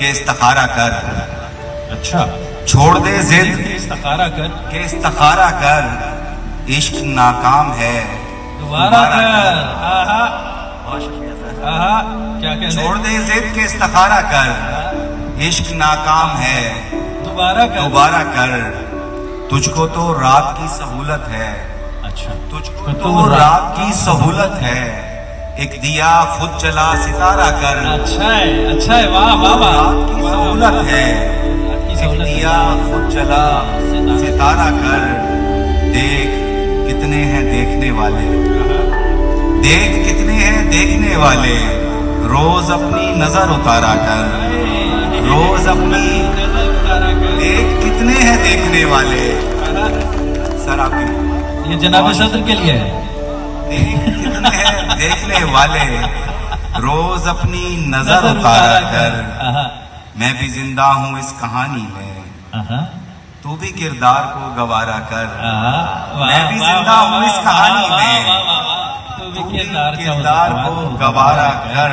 के इस्तिखारा कर। अच्छा, छोड़ दे जिद इस्तिखारा कर, के इस्तिखारा कर, इश्क नाकाम है दोबारा कर। आहा, बहुत शुक्रिया सर। आहा, क्या कहते छोड़ दे जिद के इस्तिखारा कर, इश्क नाकाम है दोबारा कर। दोबारा कर। तुझको तो रात की सहूलत है, अच्छा, तुझको तो रात की सहूलत है, एक दिया खुद चला सितारा कर। अच्छा है, वाह वाह वाह। रात की सहूलत है, एक दिया खुद चला सितारा कर। देख कितने हैं देखने वाले, देख कितने हैं देखने वाले, रोज अपनी नजर उतारा कर, रोज अपनी। देख कितने हैं देखने वाले। सर आपकी ये जनाब सदर के लिए है। देख कितने हैं देखने वाले, रोज अपनी नजर उतारा कर। मैं भी जिंदा हूँ इस कहानी में, तू भी किरदार को गवारा कर। मैं भी जिंदा हूँ इस कहानी में, तू तू भी किरदार को गवारा कर।